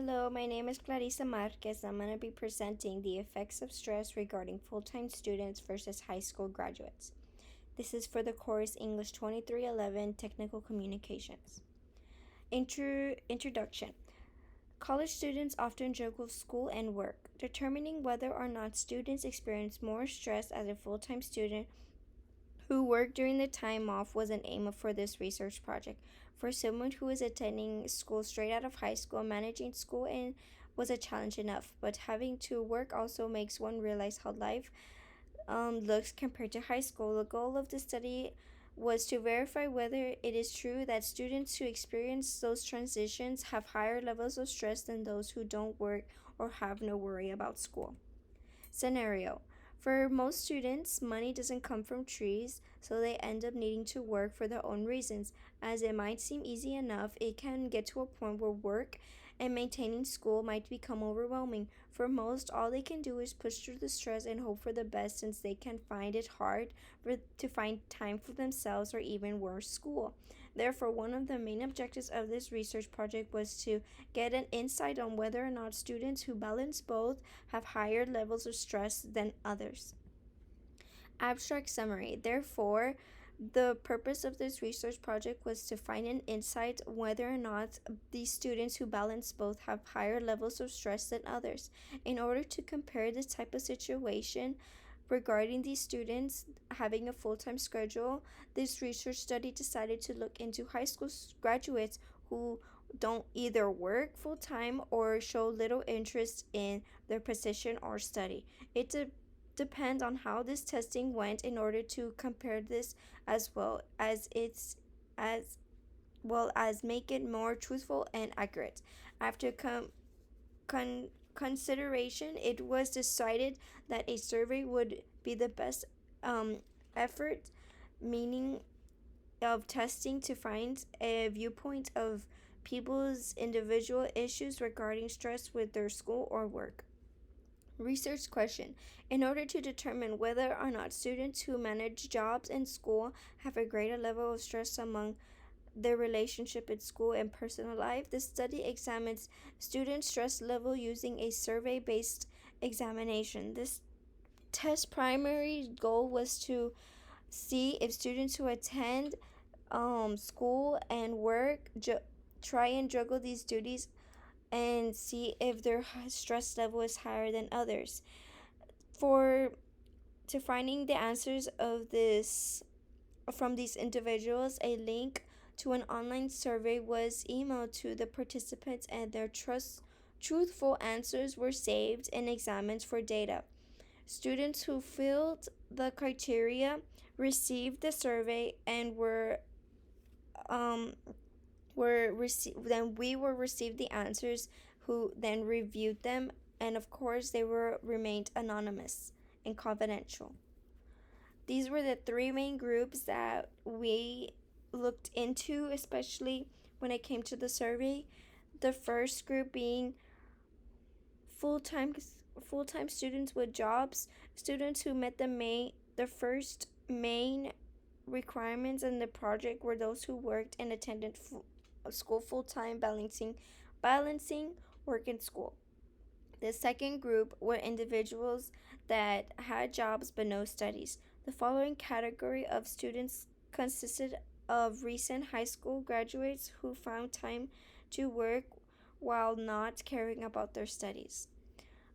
Hello, my name is Clarissa Marquez. I'm going to be presenting the effects of stress regarding full-time students versus high school graduates. This is for the course English 2311 Technical Communications. Introduction. College students often juggle school and work. Determining whether or not students experience more stress as a full-time student who worked during the time off was an aim for this research project. For someone who is attending school straight out of high school, managing school and was a challenge enough, but having to work also makes one realize how life looks compared to high school. The goal of the study was to verify whether it is true that students who experience those transitions have higher levels of stress than those who don't work or have no worry about school. Scenario. For most students, money doesn't come from trees, so they end up needing to work for their own reasons. As it might seem easy enough, it can get to a point where work and maintaining school might become overwhelming. For most, all they can do is push through the stress and hope for the best, since they can find it hard to find time for themselves or even worse, school. Therefore, one of the main objectives of this research project was to get an insight on whether or not students who balance both have higher levels of stress than others. Abstract summary. Therefore, the purpose of this research project was to find an insight whether or not these students who balance both have higher levels of stress than others. In order to compare this type of situation regarding these students having a full-time schedule, this research study decided to look into high school graduates who don't either work full-time or show little interest in their position or study. It depends on how this testing went in order to compare this as well as make it more truthful and accurate. After consideration, it was decided that a survey would be the best effort, meaning of testing to find a viewpoint of people's individual issues regarding stress with their school or work. Research question. In order to determine whether or not students who manage jobs and school have a greater level of stress among their relationship in school and personal life, the study examines student stress level using a survey-based examination. This test primary goal was to see if students who attend school and work try and juggle these duties and see if their stress level is higher than others. For to finding the answers of this from these individuals, a link to an online survey was emailed to the participants, and their truthful answers were saved and examined for data. Students who filled the criteria received the survey and we were received the answers, who then reviewed them, and of course they were remained anonymous and confidential. These were the three main groups that we looked into, especially when it came to the survey. The first group being full-time full-time students with jobs, students who met the first main requirements in the project were those who worked and attended school full-time, balancing work and school. The second group were individuals that had jobs but no studies. The following category of students consisted of recent high school graduates who found time to work while not caring about their studies.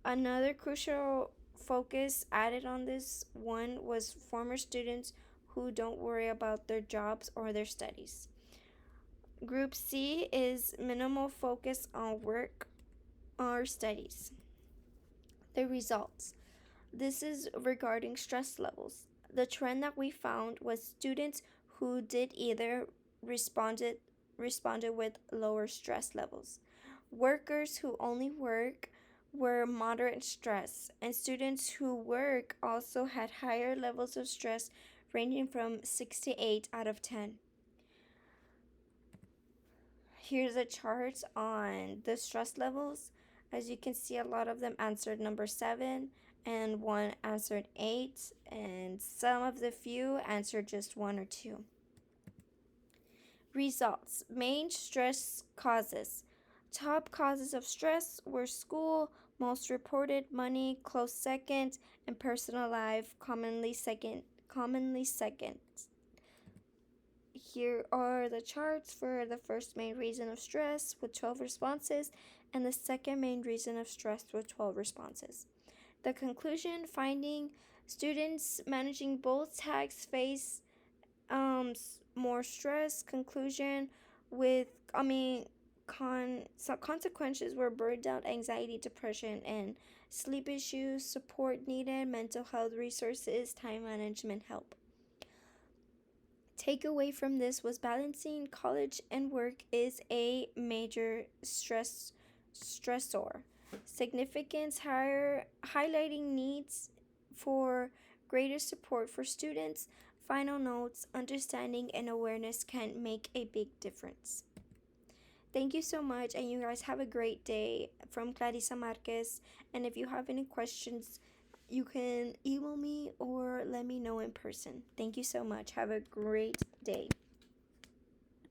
Another crucial focus added on this one was former students who don't worry about their jobs or their studies. Group C is minimal focus on work or studies. The results. This is regarding stress levels. The trend that we found was students who did either responded with lower stress levels. Workers who only work were moderate stress, and students who work also had higher levels of stress, ranging from 6 to 8 out of 10. Here's a chart on the stress levels. As you can see, a lot of them answered number 7, and one answered 8, and some of the few answered just 1 or 2. Results. Main stress causes. Top causes of stress were school, most reported money, close second, and personal life, commonly second. Here are the charts for the first main reason of stress with 12 responses and the second main reason of stress with 12 responses. The conclusion, finding students managing both tags face more stress. Conclusion with consequences were burnout, anxiety, depression, and sleep issues, support needed, mental health resources, time management help. Takeaway from this was balancing college and work is a major stressor. Significance higher, highlighting needs for greater support for students. Final notes, understanding and awareness can make a big difference. Thank you so much, and you guys have a great day. From Clarissa Marquez. And if you have any questions, you can email me or let me know in person. Thank you so much. Have a great day.